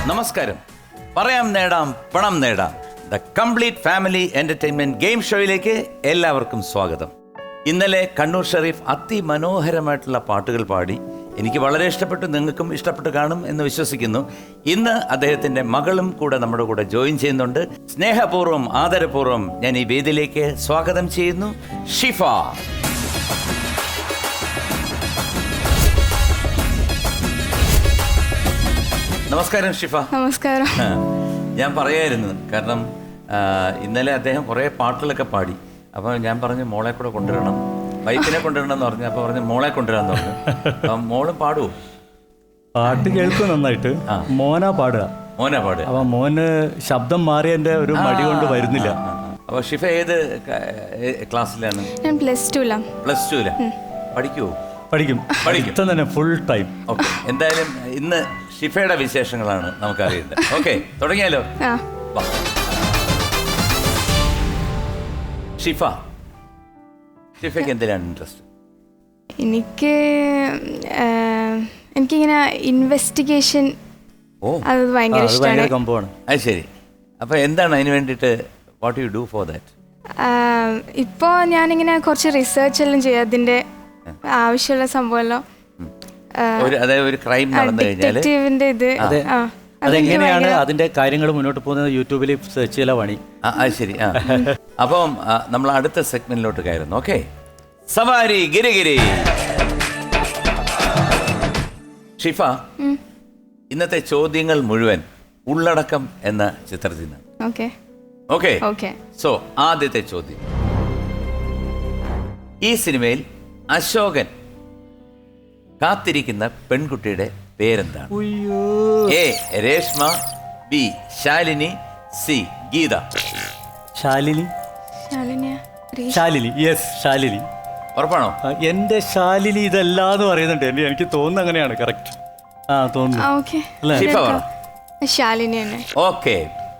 നമസ്കാരം. പറയാം നേടാം പണം നേടാം the complete family entertainment game ഷോയിലേക്ക് എല്ലാവർക്കും സ്വാഗതം. ഇന്നലെ കണ്ണൂർ ഷെരീഫ് അതിമനോഹരമായിട്ടുള്ള പാട്ടുകൾ പാടി. എനിക്ക് വളരെ ഇഷ്ടപ്പെട്ടു, നിങ്ങൾക്കും ഇഷ്ടപ്പെട്ട് കാണും എന്ന് വിശ്വസിക്കുന്നു. ഇന്ന് അദ്ദേഹത്തിൻ്റെ മകളും കൂടെ നമ്മുടെ കൂടെ ജോയിൻ ചെയ്യുന്നുണ്ട്. സ്നേഹപൂർവ്വം ആദരപൂർവ്വം ഞാൻ ഈ വേദിയിലേക്ക് സ്വാഗതം ചെയ്യുന്നു ഷിഫ. നമസ്കാരം ഷിഫ. നമസ്കാരം. ഞാൻ പറയായിരുന്നു, കാരണം ഇന്നലെ അദ്ദേഹം കുറേ പാട്ടുകളൊക്കെ പാടി. അപ്പോൾ ഞാൻ പറഞ്ഞു മോളെ കൂടെ കൊണ്ടുവരണം, വൈഫിനെ കൊണ്ടുവരണം എന്ന് പറഞ്ഞു. അപ്പോൾ പറഞ്ഞു മോളെ കൊണ്ടുവരാന്ന് പറഞ്ഞു. അപ്പം മോളും പാടുവോ? പാട്ട് കേൾക്കും നന്നായിട്ട്. മോനാ പാടുക. അപ്പൊ മോന് ശബ്ദം മാറിയതിന്റെ ഒരു മടി കൊണ്ട് വരുന്നില്ല. അപ്പോൾ ഷിഫ ഏത് ക്ലാസ്സിലാണ്? ഞാൻ +2 പഠിക്കുവോ? പഠിക്കും തന്നെ ഫുൾ ടൈം. ഓക്കെ, എന്തായാലും ഇന്ന് ഷിഫയുടെ വിശേഷങ്ങളാണ് നമുക്ക് അറിയുന്നത്. ഓക്കെ, തുടങ്ങിയാലോ? ഷിഫയ്ക്ക് എന്തിനാണ് ഇൻട്രസ്റ്റ്? എനിക്കിങ്ങനെ ഇൻവെസ്റ്റിഗേഷൻ അത് ഭയങ്കര ഇഷ്ടമാണ്. അത് ശരി. അപ്പോൾ എന്താണ് അതിന് വേണ്ടിയിട്ട് what you do for that? ഇപ്പോൾ ഞാനിങ്ങനെ കുറച്ച് റിസർച്ച് എല്ലാം ചെയ്യും, അതിൻ്റെ ആവശ്യമുള്ള സംഭവമെല്ലാം. അതായത് ഒരു ക്രൈം നടന്നു കഴിഞ്ഞാൽ അതെങ്ങനെയാണ് അതിന്റെ കാര്യങ്ങൾ മുന്നോട്ട് പോകുന്നത് യൂട്യൂബിൽ സെർച്ച് ചെയ്യല പണി. അത് ശരി. അപ്പം നമ്മൾ അടുത്ത സെഗ്മെന്റിലോട്ട് കയറുന്നു. ഓക്കെ, സവാരി ഗിരിഗിരി. ഷിഫ, ഇന്നത്തെ ചോദ്യങ്ങൾ മുഴുവൻ ഉള്ളടക്കം എന്ന ചിത്രത്തിൽ നിന്നാണ്. ഓക്കെ, സോ ആദ്യത്തെ ചോദ്യം. ഈ സിനിമയിൽ അശോകൻ കാത്തിരിക്കുന്ന പെൺകുട്ടിയുടെ പേരെന്താണ്? A Reshma, B Shalini, C Geetha. Shalini. Yes, Shalini. ഉറപ്പാണോ? എന്റെ ശാലിനി ഇതല്ലാന്ന് പറയുന്നുണ്ട്. എനിക്ക് തോന്നുന്നു അങ്ങനെയാണ്. കറക്റ്റ്. തോന്നുന്നു. ഓക്കെ,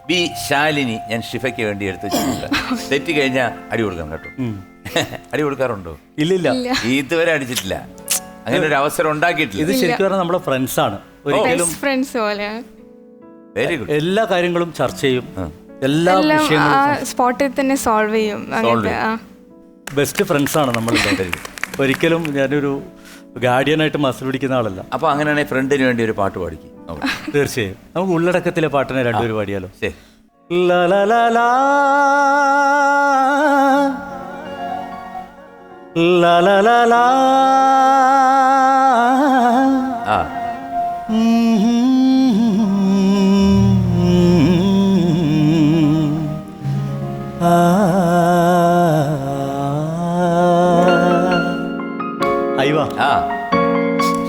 ബി ശാലിനി ഞാൻ ഷിഫയ്ക്ക് വേണ്ടി എടുത്ത് വെച്ചിട്ടുണ്ട്. തെറ്റി കഴിഞ്ഞാൽ അടി കൊടുക്കണം കേട്ടോ. അടി കൊടുക്കാറുണ്ടോ? ഇല്ലില്ല, ഇതുവരെ അടിച്ചിട്ടില്ല. അങ്ങനെ ഒരു അവസരം ഉണ്ടാക്കിയിട്ടില്ല. ഇത് ശരിക്കും പറഞ്ഞാൽ നമ്മുടെ ഫ്രണ്ട്സ് ആണ്. ഒരിക്കലും വെരി ഗുഡ്. എല്ലാ കാര്യങ്ങളും ചർച്ച ചെയ്യും, എല്ലാ വിഷയങ്ങളും സ്പോട്ടിൽ തന്നെ സോൾവ് ചെയ്യും. ബെസ്റ്റ് ഫ്രണ്ട്സ് ആണ് നമ്മൾ. ഒരിക്കലും ഞാനൊരു ഗാർഡിയനായിട്ട് മസിൽ പിടിക്കുന്ന ആളല്ല. അപ്പൊ അങ്ങനെയാണെങ്കിൽ ഫ്രണ്ടിന് വേണ്ടി ഒരു പാട്ട് പാടിക്കും. തീർച്ചയായും നമുക്ക് ഉള്ളടക്കത്തിലെ പാട്ടിനെ രണ്ടുപേരും പാടിയാലോ? ശരി.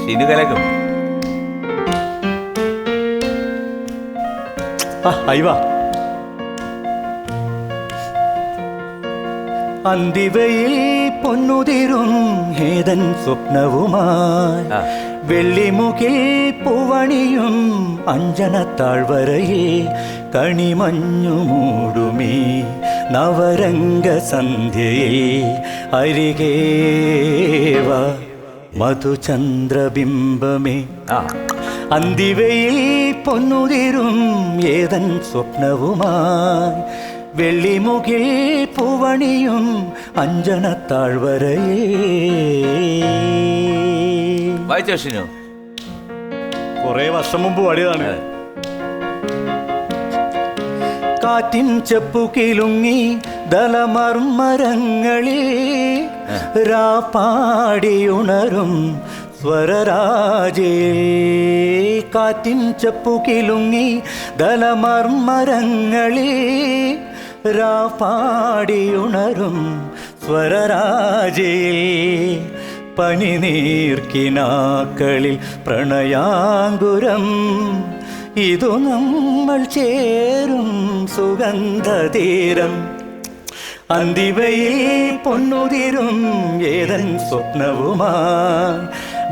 ഷിനുകലക്കും അന്തിവയിൽ പൊന്നുതിരും ഏതൻ സ്വപ്നവുമായി വെള്ളിമുകിൽ പൂവണിയും അഞ്ജനത്താഴ്വരയിൽ കണിമഞ്ഞു മൂടുമീ നവരംഗ സന്ധ്യയിൽ അരികേവ മധുചന്ദ്രബിംബമേ. അന്തിവയിൽ പൊന്നുതിരും ഏതൻ സ്വപ്നവുമായി വെള്ളിമുകിൽ പൂവണിയും അഞ്ജനത്താഴ്വരയിൽ. കുറെ വർഷം മുമ്പ് പാടിയതാണ്. കാറ്റിൻ ചെപ്പുകിലുങ്ങി ദലമർമരങ്ങളിൽ രാപ്പാടിയുണരും സ്വരരാജേ. കാറ്റിൻ ചെപ്പുകിലുങ്ങി ദലമർമരങ്ങളിൽ രാപ്പാടിയുണരും സ്വരരാജേ. പനിനീർക്കിനാക്കളിൽ പ്രണയാങ്കുരം ഇതു നമ്മൾ ചേരും സുഗന്ധതീരം. അന്തിവയിൽ പൊന്നുതിരും ഏതൻ സ്വപ്നവുമായി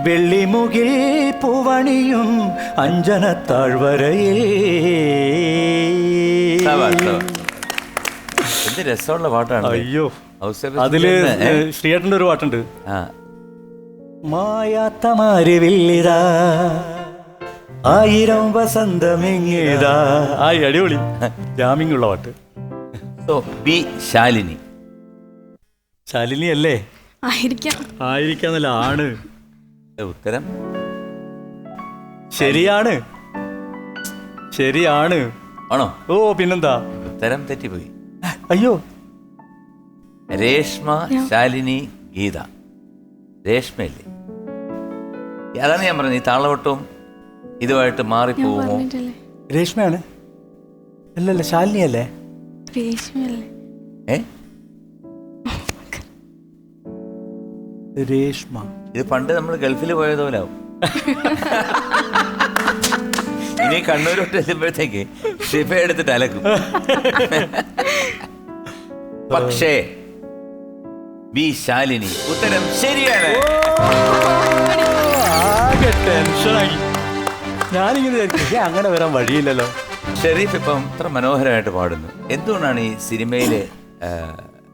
വെള്ളിമുകിൽ പൂവണിയും അഞ്ജനത്താഴ്വരയിൽ. രസമുള്ള പാട്ടാണ്. അയ്യോ, അതില് ശ്രീയേട്ടൻ്റെ ഒരു പാട്ടുണ്ട്. മായാത്ത മാരിവില്ലിതാ ആയിരം വസന്തമെങ്ങേതാ. അടിപൊളി ജാമിങ് ഉള്ള പാട്ട്. So B Shalini. ശാലിനി അല്ലേ? ആയിരിക്കാം. ആണ് ഉത്തരം ശരിയാണ്. ആണോ? ഓ പിന്നെന്താ? ഉത്തരം തെറ്റിപ്പോയി. അയ്യോ. രേഷ്മ, ശാലിനി, ഗീത. രേഷ്മയല്ലേ? അതാണ് ഞാൻ പറഞ്ഞത്, ഈ താളവട്ടവും ഇതുമായിട്ട് മാറിപ്പോകുമോ? രേഷ്മയാണ്. അല്ലല്ല ശാലിനി അല്ലേ? രേഷ്മ. ഇത് പണ്ട് നമ്മൾ ഗൾഫിൽ പോയത് പോലെ ആവും. ഇനി കണ്ണൂരോട്ട് ചെല്ലുമ്പോഴത്തേക്ക് ഷിഫ എടുത്തിട്ട് അലക്കും. പക്ഷേ ബി ശാലിനി ഉത്തരം ശരിയാണ്. ടെൻഷനായി. ഞാനിങ്ങനെ അങ്ങനെ വരാൻ വഴിയില്ലല്ലോ. ഷെരീഫ് ഇപ്പം ഇത്ര മനോഹരമായിട്ട് പാടുന്നു, എന്തുകൊണ്ടാണ് ഈ സിനിമയില്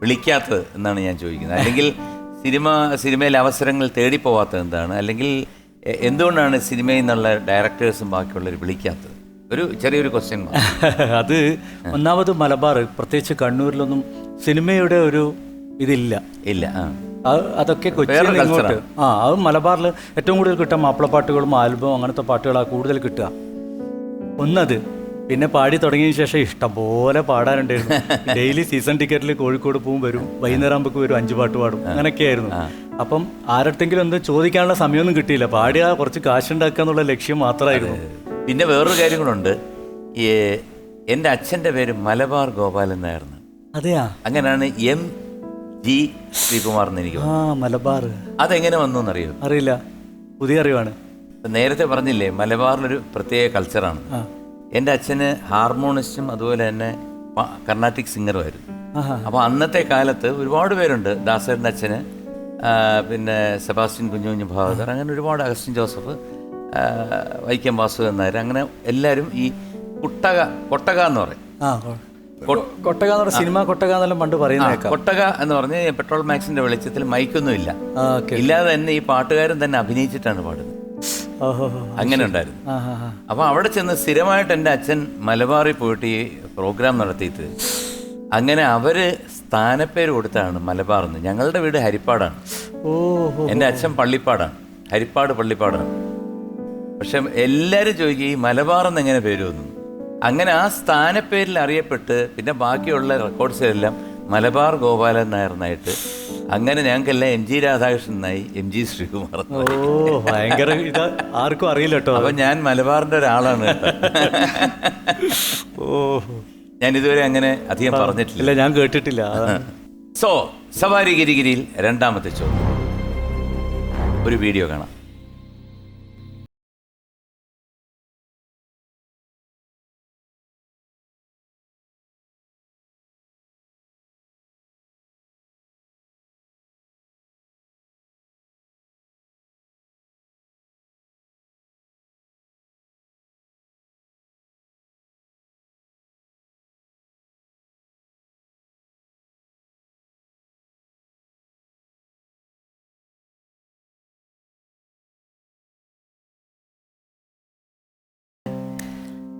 വിളിക്കാത്തത് എന്നാണ് ഞാൻ ചോദിക്കുന്നത്. അല്ലെങ്കിൽ സിനിമയിലെ അവസരങ്ങൾ തേടിപ്പോവാത്തത് എന്താണ്? അല്ലെങ്കിൽ എന്തുകൊണ്ടാണ് സിനിമയിൽ നിന്നുള്ള ഡയറക്ടേഴ്സും ബാക്കിയുള്ളവർ വിളിക്കാത്തത്? ഒരു ചെറിയൊരു ക്വസ്റ്റ്യൻ. അത് ഒന്നാമത് മലബാർ, പ്രത്യേകിച്ച് കണ്ണൂരിലൊന്നും സിനിമയുടെ ഒരു ഇതില്ല. അതൊക്കെ കൊച്ചിയിൽ ഇങ്ങോട്ട് അത് മലബാറിൽ ഏറ്റവും കൂടുതൽ കിട്ടുക മാപ്പിളപ്പാട്ടുകളും ആൽബം അങ്ങനത്തെ പാട്ടുകളാണ് കൂടുതൽ കിട്ടുക. ഒന്നത്. പിന്നെ പാടി തുടങ്ങിയതിന് ശേഷം ഇഷ്ടം പോലെ പാടാനുണ്ടായിരുന്നു. ഡെയിലി സീസൺ ടിക്കറ്റിൽ കോഴിക്കോട് പോകും, വരും, വൈകുന്നേരം ആകുമ്പോൾ വരും, 5 പാട്ട് പാടും, അങ്ങനെയൊക്കെയായിരുന്നു. അപ്പം ആരടുത്തെങ്കിലും ഒന്നും ചോദിക്കാനുള്ള സമയമൊന്നും കിട്ടിയില്ല. പാടിയ കുറച്ച് കാശുണ്ടാക്കുക എന്നുള്ള ലക്ഷ്യം മാത്രമായിരുന്നു. പിന്നെ വേറൊരു കാര്യം കൂടെ, എൻ്റെ അച്ഛൻ്റെ പേര് മലബാർ ഗോപാലൻ നായർന്ന്. അതെയാ? അങ്ങനെയാണ് MG ശ്രീകുമാർ എന്ന് എനിക്ക്. മലബാർ അതെങ്ങനെ വന്നു എന്നറിയോ? അറിയില്ല, പുതിയ അറിവാണ്. നേരത്തെ പറഞ്ഞില്ലേ മലബാറിലൊരു പ്രത്യേക കൾച്ചറാണ്. എൻ്റെ അച്ഛന് ഹാർമോണിസ്റ്റും അതുപോലെ തന്നെ കർണാട്ടിക് സിംഗറുമായിരുന്നു. അപ്പോൾ അന്നത്തെ കാലത്ത് ഒരുപാട് പേരുണ്ട്. ദാസേട്ടൻ്റെ അച്ഛന്, പിന്നെ സെബാസ്റ്റ്യൻ കുഞ്ഞുകുഞ്ഞു ഭാഗവതർ, അങ്ങനെ ഒരുപാട്, അഗസ്റ്റിൻ ജോസഫ്, വൈക്കം വാസുദേവൻ നായർ, അങ്ങനെ എല്ലാവരും ഈ കൊട്ടക എന്ന് പറയും. കൊട്ടക എന്ന് പറഞ്ഞ സിനിമ കൊട്ടക എന്നെല്ലാം പണ്ട് പറയുന്നത്. കൊട്ടക എന്ന് പറഞ്ഞ് പെട്രോൾ മാക്സിന്റെ വെളിച്ചത്തിൽ മൈക്കൊന്നും ഇല്ല, ഇല്ലാതെ തന്നെ ഈ പാട്ടുകാരൻ തന്നെ അഭിനയിച്ചിട്ടാണ് പാടുന്നത്. അങ്ങനെ ഉണ്ടായിരുന്നു. അപ്പൊ അവിടെ ചെന്ന് സ്ഥിരമായിട്ട് എൻ്റെ അച്ഛൻ മലബാറിൽ പോയിട്ട് ഈ പ്രോഗ്രാം നടത്തിയിട്ട് അങ്ങനെ അവര് സ്ഥാനപ്പേര് കൊടുത്താണ് മലബാറെന്ന്. ഞങ്ങളുടെ വീട് ഹരിപ്പാടാണ്, എൻ്റെ അച്ഛൻ പള്ളിപ്പാടാണ്, ഹരിപ്പാട് പള്ളിപ്പാടാണ്. പക്ഷെ എല്ലാവരും ചോദിക്കും ഈ മലബാറെന്ന് എങ്ങനെ പേര് വന്നു. അങ്ങനെ ആ സ്ഥാനപ്പേരിൽ അറിയപ്പെട്ട് പിന്നെ ബാക്കിയുള്ള റെക്കോർഡ്സിലെല്ലാം മലബാർ ഗോപാലൻ നായർന്നായിട്ട്, അങ്ങനെ ഞങ്ങൾക്കെല്ലാം MG രാധാകൃഷ്ണൻ നായി, MG ശ്രീകുമാർ. ഭയങ്കര ആർക്കും അറിയില്ല കേട്ടോ. അപ്പൊ ഞാൻ മലബാറിന്റെ ഒരാളാണ് കേട്ടോ. ഞാൻ ഇതുവരെ അങ്ങനെ അധികം പറഞ്ഞിട്ടില്ല, ഞാൻ കേട്ടിട്ടില്ല. സോ സവാരി ഗിരിഗിരിയിൽ രണ്ടാമത്തെ ചോദ്യം, ഒരു വീഡിയോ കാണാം.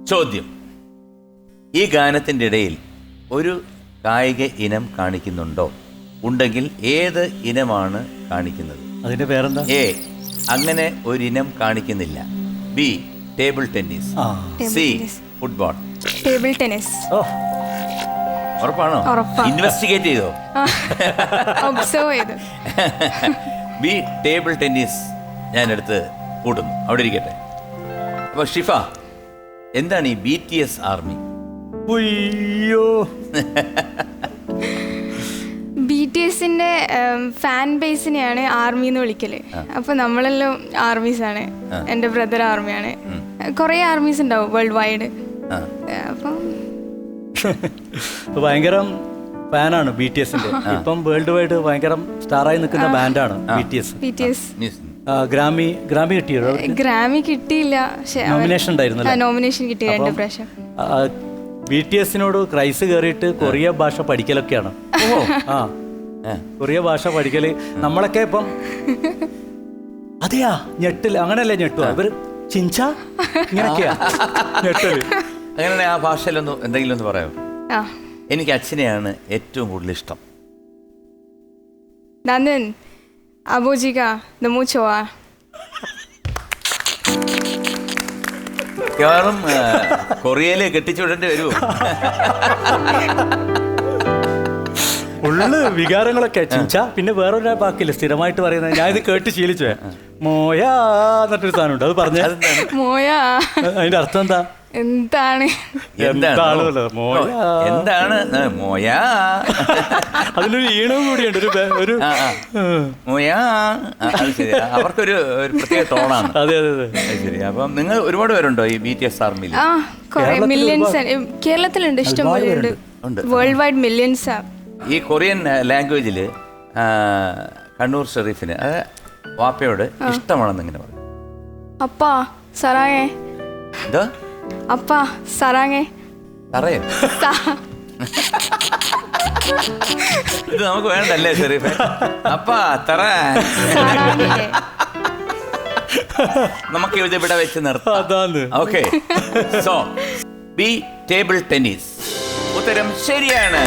ചോദ്യം: ഈ ഗാനത്തിൻ്റെ ഇടയിൽ ഒരു കായിക ഇനം കാണിക്കുന്നുണ്ടോ? ഉണ്ടെങ്കിൽ ഏത് ഇനമാണ് കാണിക്കുന്നത്? അതിന്റെ പേരെന്താ? A അങ്ങനെ ഒരു ഇനം കാണിക്കുന്നില്ല, B table tennis, C football. Table tennis. ഉറപ്പാണോ? ഇൻവെസ്റ്റിഗേറ്റ് ചെയ്തോ? ഒബ്സർവ് ചെയ്തു. B ടേബിൾ ടെന്നീസ് ഞാൻ എടുത്ത് കൂട്ടുന്നു, അവിടെ ഇരിക്കട്ടെ. അപ്പോൾ ഷിഫ, എന്താണ് ഈ BTS ആർമി? BTSന്റെ ഫാൻ ബേസിനെയാണ് ആർമി എന്ന് വിളിക്കല്. അപ്പൊ നമ്മളെല്ലാം ആർമീസ് ആണ്. എൻ്റെ ബ്രദർ ആർമിയാണ്. കുറെ ആർമീസ് ഉണ്ടാവും വേൾഡ് വൈഡ്. അപ്പം ഭയങ്കര ഫാനാണ് BTSന്റെ. ഇപ്പം വേൾഡ് വൈഡ് ഭയങ്കര സ്റ്റാറായി നിൽക്കുന്ന ബാൻഡാണ് BTS. ഗ്രാമി കിട്ടിയോ? ഗ്രാമി കിട്ടിയില്ല, നോമിനേഷൻ ഉണ്ടായിരുന്നു. നോമിനേഷൻ കിട്ടി 2 പ്രാവശ്യം. BTSനോട് ക്രൈസ് കയറിയിട്ട് കൊറിയ ഭാഷ പഠിക്കലൊക്കെയാണ്. കൊറിയ ഭാഷ പഠിക്കല് നമ്മളൊക്കെ ഇപ്പം അതെയാ ഞെട്ടില്ല, അങ്ങനെയല്ലേ ഞെട്ടുക. ഇവർ ചിഞ്ച ഇങ്ങനെയൊക്കെയാ ഞെട്ടല്. അങ്ങനെ ആ ഭാഷയിലൊന്ന് എന്തെങ്കിലും ഒന്ന് പറയാമോ? 아, എനിക്ക് അച്ഛനെയാണ് ഏറ്റവും കൂടുതൽ ഇഷ്ടം. 나는 아버지가 너무 좋아. മിക്കവാറും കൊറിയയില് കെട്ടിച്ചു വിടേണ്ടി വരുമോ? ഉള്ളു വികാരങ്ങളൊക്കെ ചിഞ്ച. പിന്നെ വേറൊരു ബാക്കില്ല സ്ഥിരമായിട്ട് പറയുന്നത്, ഞാൻ ഇത് കേട്ട് ശീലിച്ചേ. മോയാ എന്നിട്ടൊരു സാധനമുണ്ട്, അത് പറഞ്ഞ 뭐야? അതിന്റെ അർത്ഥം എന്താ? എന്താണ്? എന്താണല്ലോ മോയാ. എന്താണ് മോയാ? അതിനൊരു ഈണവും കൂടിയുണ്ട്, ഒരു മോയാ. അത് ശരി, അവർക്കൊരു പ്രത്യേക ടോണാണ്. അതെ അതെ അതെ. അത് ശരി. അപ്പം നിങ്ങൾ ഒരുപാട് പേരുണ്ടോ ഈ BTS ആർമിയിൽ? ആ, കുറെ മില്യൺസ് കേരളത്തിലുണ്ട്, ഇഷ്ടം പോലെ ഉണ്ട്. ഉണ്ട്. വേൾഡ് വൈഡ് മില്യൺസാ. ഈ കൊറിയൻ ലാംഗ്വേജിൽ കണ്ണൂർ ഷെറീഫിന് അത് വാപ്പയോട് ഇഷ്ടമാണെന്ന് ഇങ്ങനെ പറയും. അപ്പാ സറാങ്ങേ. എന്തോ? അപ്പാ സറാങ്ങേ. തറയോ? ഇത് നമുക്ക് വേണ്ടല്ലേ ഷെറീഫ്? അപ്പാ തറ. സാറാങ്ങേ. നമുക്ക് ഇത് ഇവിടെ വെച്ച് നിർത്താം. അതാണ്. Okay, so B table tennis. ഉത്തരം ശരിയാണ്.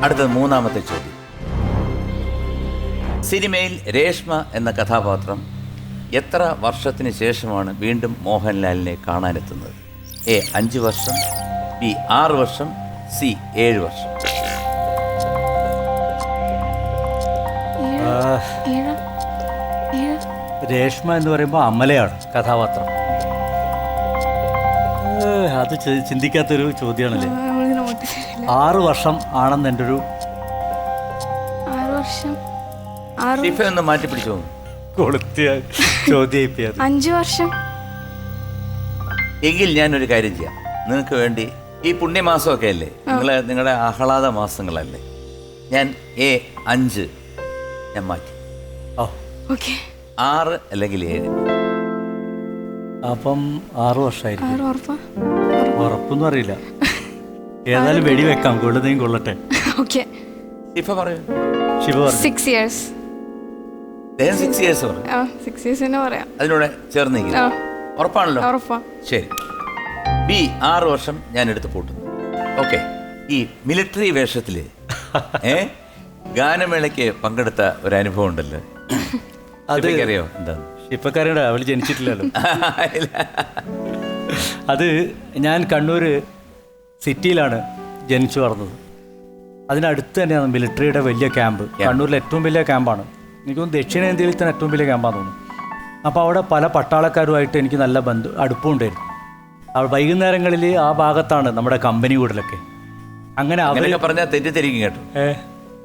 അടുത്തത് മൂന്നാമത്തെ ചോദ്യം. സിനിമയിൽ രേഷ്മ എന്ന കഥാപാത്രം എത്ര വർഷത്തിന് ശേഷമാണ് വീണ്ടും മോഹൻലാലിനെ കാണാനെത്തുന്നത്? A 5 വർഷം, B 6 വർഷം, C 7 വർഷം. രേഷ്മ എന്ന് പറയുമ്പോൾ അമലയാണ് കഥാപാത്രം. അത് ചിന്തിക്കാത്തൊരു ചോദ്യമാണല്ലേ. 6 വർഷം ആണെന്ന് എൻ്റെ ഒരു 6 വർഷം. ഷെരീഫ ഒന്ന് മാറ്റി പിടിച്ചോ. കൊളുത്തിയ ചോദ്യം. 5 വർഷം. എങ്കിൽ ഞാനൊരു കാര്യം ചെയ്യാം. നിങ്ങൾക്ക് വേണ്ടി ഈ പുണ്യമാസമൊക്കെ അല്ലേ, നിങ്ങളുടെ ആഹ്ലാദ മാസങ്ങളല്ലേ, ഞാൻ A 5 ഞാൻ മാറ്റി. ഓ, ഓക്കെ. 6 അല്ലെങ്കിൽ 7. അപ്പം 6 വർഷമായിരിക്കും. 6 ഉറപ്പാ? ഉറപ്പൊന്നും അറിയില്ല. ഏതായാലും വെടിവെക്കാം, കൊള്ളുന്നേയും കൊള്ളട്ടെ. ഓക്കെ. ഷെരീഫ പറയൂ. ശിവ പറഞ്ഞു 6 years. 6 years പറഞ്ഞു. ആ, 6 years തന്നെ പറയാം. അതിനോട് ചേർന്നിരിക്കുന്നു. ഉറപ്പാണല്ലോ? ഉറപ്പാ. ശരി. B 6 വർഷം ഞാൻ എടുത്ത് പൂട്ടുന്നു. ഓക്കെ. ഈ മിലിറ്ററി വേഷത്തില് ഗാനമേളയ്ക്ക് പങ്കെടുത്ത ഒരു അനുഭവം ഉണ്ടല്ലോ, അറിയോ എന്താണ്? ഇപ്പക്കാരുടെ അവൾ ജനിച്ചിട്ടില്ലല്ലോ. അത് ഞാൻ കണ്ണൂർ സിറ്റിയിലാണ് ജനിച്ചു വളർന്നത്. അതിനടുത്ത് തന്നെയാണ് മിലിറ്ററിയുടെ വലിയ ക്യാമ്പ്. കണ്ണൂരിലെ ഏറ്റവും വലിയ ക്യാമ്പാണ്. എനിക്ക് തോന്നുന്നു ദക്ഷിണേന്ത്യയിൽ തന്നെ ഏറ്റവും വലിയ ക്യാമ്പാണെന്ന് തോന്നുന്നു. അപ്പോൾ അവിടെ പല പട്ടാളക്കാരുമായിട്ട് എനിക്ക് നല്ല അടുപ്പമുണ്ടായിരുന്നു. വൈകുന്നേരങ്ങളിൽ ആ ഭാഗത്താണ് നമ്മുടെ കമ്പനി കൂടലൊക്കെ. അങ്ങനെ അവരൊക്കെ പറഞ്ഞാൽ തെറ്റിദ്ധരിക്കും കേട്ടോ.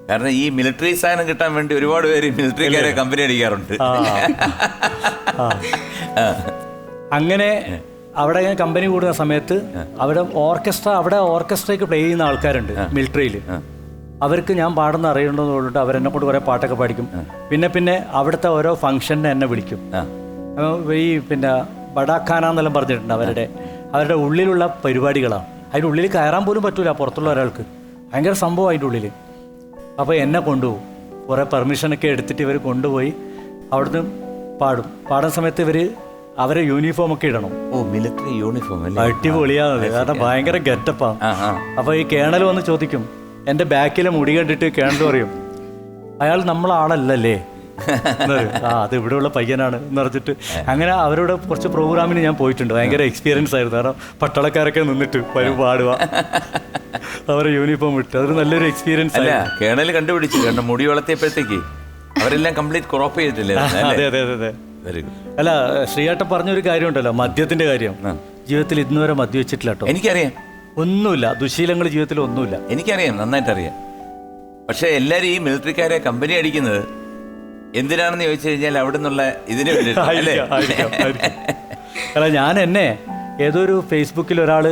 കാരണം ഈ മിലിറ്ററി സാധനം കിട്ടാൻ വേണ്ടി ഒരുപാട് പേര് മിലിറ്ററിക്കാരെ കമ്പനി അടിക്കാറുണ്ട്. അങ്ങനെ അവിടെ ഞാൻ കമ്പനി കൂടുന്ന സമയത്ത് അവിടെ ഓർക്കസ്ട്രയ്ക്ക് പ്ലേ ചെയ്യുന്ന ആൾക്കാരുണ്ട് മിലിറ്ററിയിൽ. അവർക്ക് ഞാൻ പാടുന്ന അറിയണമെന്നുള്ളത് അവരെന്നെ കൊണ്ട് കുറേ പാട്ടൊക്കെ പഠിക്കും. പിന്നെ അവിടുത്തെ ഓരോ ഫംഗ്ഷന് എന്നെ വിളിക്കും. ഈ പിന്നെ ബഡാഖാന എന്നെല്ലാം പറഞ്ഞിട്ടുണ്ട്. അവരുടെ ഉള്ളിലുള്ള പരിപാടികളാണ്. അതിൻ്റെ ഉള്ളിൽ കയറാൻ പോലും പറ്റൂല പുറത്തുള്ള ഒരാൾക്ക്. ഭയങ്കര സംഭവം അതിൻ്റെ ഉള്ളിൽ. അപ്പോൾ എന്നെ കൊണ്ടുപോകും. കുറേ പെർമിഷനൊക്കെ എടുത്തിട്ട് ഇവർ കൊണ്ടുപോയി അവിടുന്ന് പാടുന്ന സമയത്ത് അവരെ യൂണിഫോമൊക്കെ ഇടണം. ഓ, മിലിറ്ററി യൂണിഫോം അടിപൊളിയാണത്. കാരണം ഭയങ്കര ഗെറ്റപ്പാണ്. അപ്പോൾ ഈ കേണൽ വന്ന് ചോദിക്കും, എൻ്റെ ബാക്കിലെ മുടി കണ്ടിട്ട് കേണൽ പറയും, അയാൾ നമ്മളാളല്ലേ, അത് ഇവിടെയുള്ള പയ്യനാണ് എന്ന് പറഞ്ഞിട്ട്. അങ്ങനെ അവരോട് കുറച്ച് പ്രോഗ്രാമിന് ഞാൻ പോയിട്ടുണ്ട്. ഭയങ്കര എക്സ്പീരിയൻസ് ആയിരുന്നു. കാരണം പട്ടാളക്കാരൊക്കെ നിന്നിട്ട് പാടുക, അവരെ യൂണിഫോം ഇട്ട്, അതൊരു നല്ലൊരു എക്സ്പീരിയൻസ് അല്ല. കേണൽ കണ്ടുപിടിച്ചു. കാരണം മുടി വളർത്തിയപ്പോഴത്തേക്ക് അവരെല്ലാം കംപ്ലീറ്റ് ക്രോപ്പ് ചെയ്തിട്ടില്ലേ? അതെ അതെ അതെ. Very good. അല്ല, ശ്രീയേട്ടൻ പറഞ്ഞൊരു കാര്യം ഉണ്ടല്ലോ, മദ്യത്തിന്റെ കാര്യം. ജീവിതത്തിൽ ഇന്നുവരെ മദ്യവെച്ചിട്ടില്ല കേട്ടോ. എനിക്കറിയാം. ഒന്നുമില്ല, ദുശീലങ്ങൾ ജീവിതത്തിൽ ഒന്നുമില്ല. എനിക്കറിയാം, നന്നായിട്ട് അറിയാം. പക്ഷെ എല്ലാരും ഈ മിലിറ്ററിക്കാരെ കമ്പനി അടിക്കുന്നത് എന്തിനാണെന്ന് ചോദിച്ചു കഴിഞ്ഞാൽ അവിടെ നിന്നുള്ള ഇതിന് അല്ല, ഞാൻ ഏതൊരു ഫേസ്ബുക്കിൽ ഒരാൾ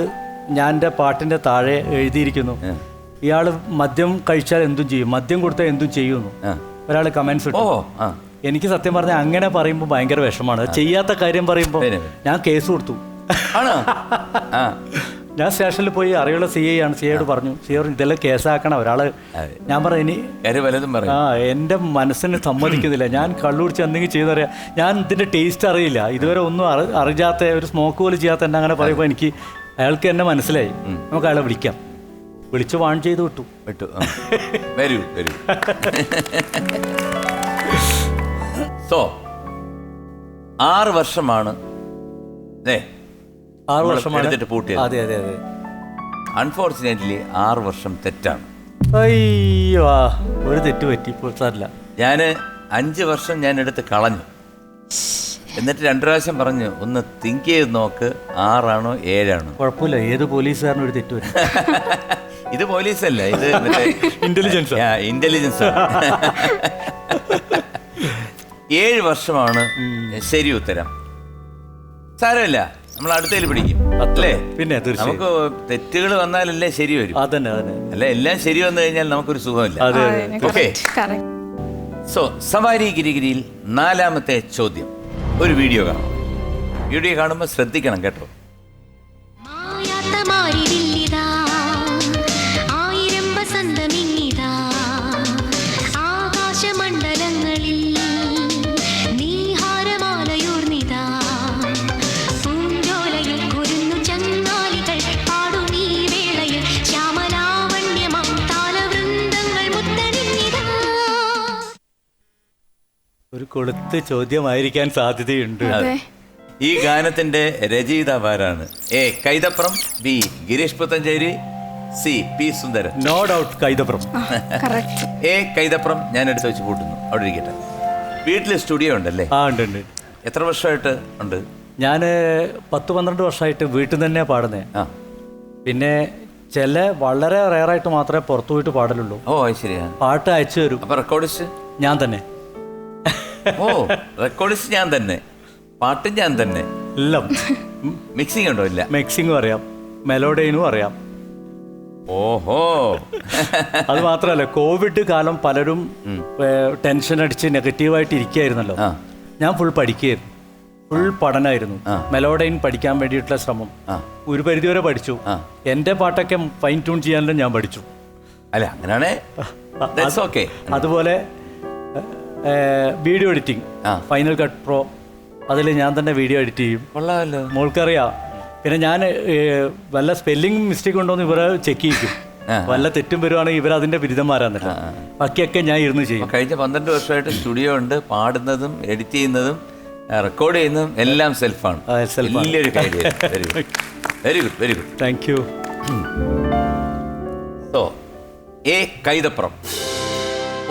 ഞാൻ എൻ്റെ പാട്ടിൻ്റെ താഴെ എഴുതിയിരിക്കുന്നു, ഇയാൾ മദ്യം കഴിച്ചാൽ എന്തും ചെയ്യും, മദ്യം കൊടുത്താൽ എന്തും ചെയ്യുന്നു ഒരാൾ കമന്റ്സ് ഇട്ടു. എനിക്ക് സത്യം പറഞ്ഞാൽ അങ്ങനെ പറയുമ്പോൾ ഭയങ്കര വിഷമാണ്. ചെയ്യാത്ത കാര്യം പറയുമ്പോൾ ഞാൻ കേസ് കൊടുത്തു. ഞാൻ സ്റ്റേഷനിൽ പോയി അറിയുള്ള സി ഐ ആണ്. സി ഐയോട് പറഞ്ഞു, സി ഐ പറഞ്ഞു ഇതെല്ലാം കേസാക്കണം ഒരാള്. ഞാൻ പറഞ്ഞു ഇനി എൻ്റെ മനസ്സിന് സമ്മതിക്കുന്നില്ല, ഞാൻ കള്ളുപിടിച്ച് എന്തെങ്കിലും ചെയ്തറിയാം, ഞാൻ ഇതിൻ്റെ ടേസ്റ്റ് അറിയില്ല, ഇതുവരെ ഒന്നും അറിയാത്ത ഒരു സ്മോക്ക് പോലും ചെയ്യാത്ത എന്നെ അങ്ങനെ പറയുമ്പോൾ എനിക്ക് അയാൾക്ക് എന്നെ മനസ്സിലായി, നമുക്ക് അയാളെ വിളിക്കാം. വിളിച്ച് വാൺ ചെയ്ത് വിട്ടു. വരൂ വരൂ. സോ 6 വർഷമാണ് 6 വർഷമാണ് എടുത്തിട്ട് പൂട്ടിയത്. അതെ അതെ അതെ. അൺഫോർച്ചുനേറ്റ്ലി 6 വർഷം തെറ്റാണ്. അയ്യോ, ഒരു തെറ്റ് പറ്റി. സാറില്ല, ഞാൻ 5 വർഷം ഞാൻ എടുത്ത് കളഞ്ഞു. എന്നിട്ട് 2 പ്രാവശ്യം പറഞ്ഞു ഒന്ന് തിങ്ക് ചെയ്ത് നോക്ക്, 6 ആണോ 7 ആണോ. കുഴപ്പമില്ല, ഏത് പോലീസുകാരനും ഒരു തെറ്റ് പറ്റും. ഇത് പോലീസല്ല, ഇത് ഇന്റലിജൻസ്. 7 വർഷമാണ് ശരി ഉത്തരം. സാരമില്ല, നമ്മൾ അടുത്തതിൽ പിടിക്കും അല്ലേ? പിന്നെ നമുക്ക് തെറ്റുകൾ വന്നാലല്ലേ ശരി വരും. അതന്നെ അതന്നെ. അല്ല, എല്ലാം ശരി വന്നു കഴിഞ്ഞാൽ നമുക്കൊരു സുഖമില്ല. ഓക്കെ, സോ സവാരി ഗിരിഗിരിയിൽ 4ാമത്തെ ചോദ്യം. ഒരു വീഡിയോ കാണാം. വീഡിയോ കാണുമ്പോൾ ശ്രദ്ധിക്കണം കേട്ടോ. ഒരു കൊളുത്ത് ചോദ്യമായിരിക്കാൻ സാധ്യതയുണ്ട്. ഈ ഗാനത്തിന്റെ രചയിതാവാരാണ്? A Kaithapram, B Gireesh Puthenchery, C P Sundaran. No doubt Kaithapram. A Kaithapram ഞാൻ എടുത്ത് വെച്ച് കൂട്ടുന്നു. അവിടെ ഇരിക്കട്ടെ. വീട്ടിൽ സ്റ്റുഡിയോ ഉണ്ടല്ലേ? ആ ഉണ്ട് ഉണ്ട്. എത്ര വർഷമായിട്ട് ഉണ്ട്? ഞാൻ 10-12 വർഷമായിട്ട് വീട്ടിൽ തന്നെ പാടുന്നേ. പിന്നെ ചില വളരെ റെയറായിട്ട് മാത്രമേ പുറത്തു പോയിട്ട് പാടലുള്ളൂ. ഓ ശരിയാ. പാട്ട് അയച്ചു തരും. അപ്പൊ റെക്കോർഡിസ്റ്റ് ഞാൻ തന്നെ. ഓ, റെക്കോർഡിസ്റ്റ് ഞാൻ തന്നെ, പാട്ടും ഞാൻ തന്നെ. എല്ലാം. മിക്സിംഗ് ഉണ്ടോ? ഇല്ല. മിക്സിംഗും അറിയാം, മെലോഡിനും അറിയാം. ഓഹോ. അത് മാത്രമല്ല, കോവിഡ് കാലം പലരും ടെൻഷൻ അടിച്ച് നെഗറ്റീവായിട്ട് ഇരിക്കുകയായിരുന്നല്ലോ. ഞാൻ ഫുൾ പഠിക്കുകയായിരുന്നു, ഫുൾ പഠനമായിരുന്നു. മെലോഡൈൻ പഠിക്കാൻ വേണ്ടിയിട്ടുള്ള ശ്രമം ഒരു പരിധിവരെ പഠിച്ചു. എൻ്റെ പാട്ടൊക്കെ ഫൈൻ ട്യൂൺ ചെയ്യാനെല്ലാം ഞാൻ പഠിച്ചു. അല്ല അങ്ങനെയാണ്. അതുപോലെ video editing, final cut pro, അതിൽ ഞാൻ തന്നെ വീഡിയോ എഡിറ്റ് ചെയ്യും. കൊള്ളാമല്ലോ, മോൾക്കറിയാം. പിന്നെ ഞാൻ വല്ല സ്പെല്ലിംഗ് മിസ്റ്റേക്ക് ഉണ്ടോയെന്ന് ഇവരെ ചെക്ക് ചെയ്യിക്കും. വല്ല തെറ്റും വരുവാണെങ്കിൽ ഇവർ അതിൻ്റെ ബിരുദന്മാരാന്നില്ല. ബാക്കിയൊക്കെ ഞാൻ ഇരുന്ന് ചെയ്യും. കഴിഞ്ഞ 12 വർഷമായിട്ട് സ്റ്റുഡിയോ ഉണ്ട്. പാടുന്നതും എഡിറ്റ് ചെയ്യുന്നതും റെക്കോർഡ് ചെയ്യുന്നതും എല്ലാം സെൽഫാണ്. വലിയൊരു കാര്യം. Very good, very good, very good. Thank you. So A Kaithapram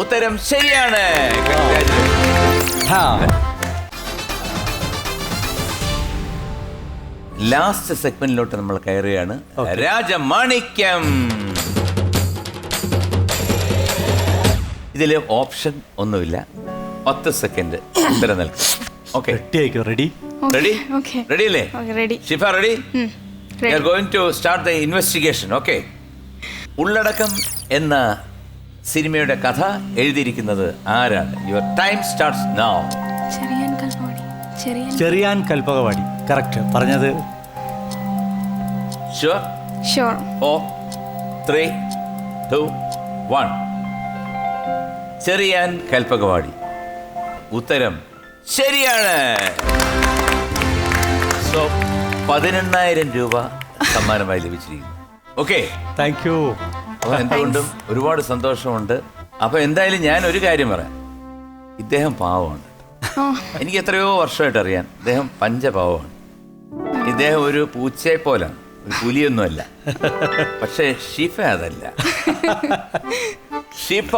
ഉത്തരം ശരിയാണ്. ലാസ്റ്റ് സെഗ്മെന്റിലോട്ട് നമ്മൾ കയറുകയാണ്. രാജമാണിക്യം. ഇതില് ഓപ്ഷൻ ഒന്നുമില്ല. 10 സെക്കൻഡ് ഉത്തരം നൽകും. Okay, ready? റെഡി? റെഡി അല്ലേ? Shifa ready? We are going to start the investigation. Okay. Ulladakkam എന്ന സിനിമയുടെ കഥ എഴുതിയിരിക്കുന്നത് ആരാണ്? Your time starts now. Cherian Kalpakavadi. Correct പറഞ്ഞത്. ഷുവർ? ഷുവർ. 4, 3, 2, 1. ചെറിയാൻ കൽപ്പകവാടി. ഉത്തരം ശരിയാണ്. സോ 18,000 രൂപ സമ്മാനമായി ലഭിച്ചിരിക്കുന്നു. Okay, thank you. അപ്പോൾ എന്തുകൊണ്ടും ഒരുപാട് സന്തോഷമുണ്ട്. അപ്പോൾ എന്തായാലും ഞാൻ ഒരു കാര്യം പറയാം, ഇദ്ദേഹം പാവമാണ്. എനിക്ക് എത്രയോ വർഷമായിട്ട് അറിയാം. ഇദ്ദേഹം പഞ്ചപാവമാണ്. ഇദ്ദേഹം ഒരു പൂച്ചയെ പോലാണ്, ഒരു പുലിയൊന്നുമല്ല. പക്ഷേ ഷിഫ അതല്ല. ഷിഫ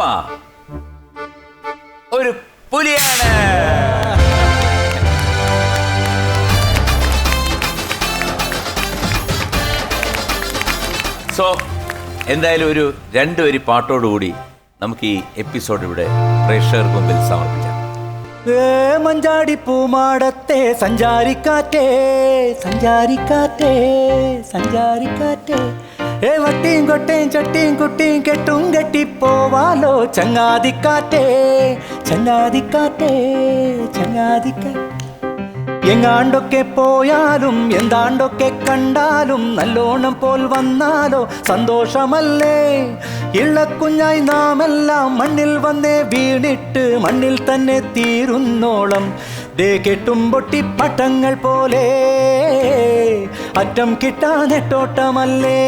ഒരു പുലിയാണ്. സോ എന്തായാലും ഒരു 2 വരി പാട്ടോടുകൂടി നമുക്ക് ഈ എപ്പിസോഡ് ഇവിടെ പ്രേക്ഷകർക്ക് മുമ്പിൽ സമർപ്പിക്കാം. മഞ്ചാടി പൂമാടത്തെ സഞ്ചാരിക്കാറ്റേ, സഞ്ചാരിക്കാറ്റേ, സഞ്ചാരിക്കാറ്റേ, വട്ടിയും കൊട്ടയും ചട്ടിയും കുട്ടിയും കെട്ടും കെട്ടിപ്പോവാലോ ചങ്ങാതിക്കാറ്റേ, ചങ്ങാതിക്കാറ്റേ, ചങ്ങാതിക്കാറ്റേ. എങ്ങാണ്ടൊക്കെ പോയാലും എന്താണ്ടൊക്കെ കണ്ടാലും നല്ലോണം പോൽ വന്നാലോ സന്തോഷമല്ലേ. ഇള്ളക്കുഞ്ഞായി നാമെല്ലാം മണ്ണിൽ വന്നേ വീണിട്ട് മണ്ണിൽ തന്നെ തീരുന്നോളം ദേ കെട്ടും പൊട്ടിപ്പട്ടങ്ങൾ പോലെ അറ്റം കിട്ടാനെട്ടോട്ടമല്ലേ.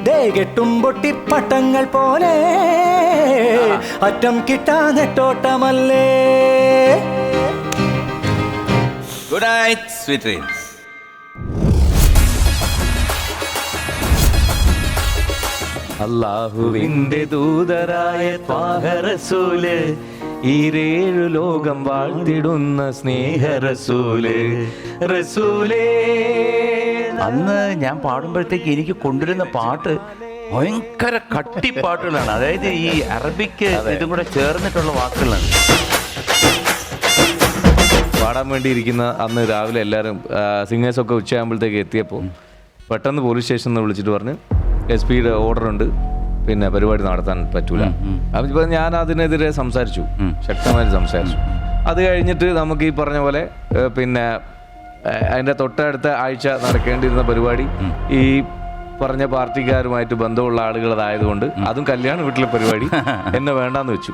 ദേ കെട്ടും പൊട്ടിപ്പട്ടങ്ങൾ പോലെ അറ്റം കിട്ടാനെട്ടോട്ടമല്ലേ. Good night, sweet dreams. അല്ലാഹുവിന്റെ ദൂതരായ ത്വാഹ റസൂല്, ഈരേഴു ലോകം വാഴ്ത്തിടുന്ന സ്നേഹ റസൂല്, റസൂലേ. അന്ന് ഞാൻ പാടുമ്പോഴത്തേക്ക് എനിക്ക് കൊണ്ടുവരുന്ന പാട്ട് ഭയങ്കര കട്ടിപ്പാട്ടുകളാണ്. അതായത് ഈ അറബിക്ക് ഇതും കൂടെ ചേർന്നിട്ടുള്ള വാക്കുകളാണ്. പാടാൻ വേണ്ടി ഇരിക്കുന്ന അന്ന് രാവിലെ എല്ലാവരും സിംഗേഴ്സൊക്കെ ഉച്ചയാകുമ്പോഴത്തേക്ക് എത്തിയപ്പോൾ പെട്ടെന്ന് പോലീസ് സ്റ്റേഷനിൽ നിന്ന് വിളിച്ചിട്ട് പറഞ്ഞ് SP യുടെ ഓർഡർ ഉണ്ട്, പിന്നെ പരിപാടി നടത്താൻ പറ്റൂല. അപ്പോൾ ഞാൻ അതിനെതിരെ സംസാരിച്ചു, ശക്തമായിട്ട് സംസാരിച്ചു. അത് കഴിഞ്ഞിട്ട് നമുക്ക് ഈ പറഞ്ഞ പോലെ പിന്നെ അതിൻ്റെ തൊട്ടടുത്ത ആഴ്ച നടക്കേണ്ടിയിരുന്ന പരിപാടി ഈ പറഞ്ഞ പാർട്ടിക്കാരുമായിട്ട് ബന്ധമുള്ള ആളുകളതായതുകൊണ്ട് അതും കല്യാണ വീട്ടിലെ പരിപാടി എന്നെ വേണ്ടാന്ന് വെച്ചു.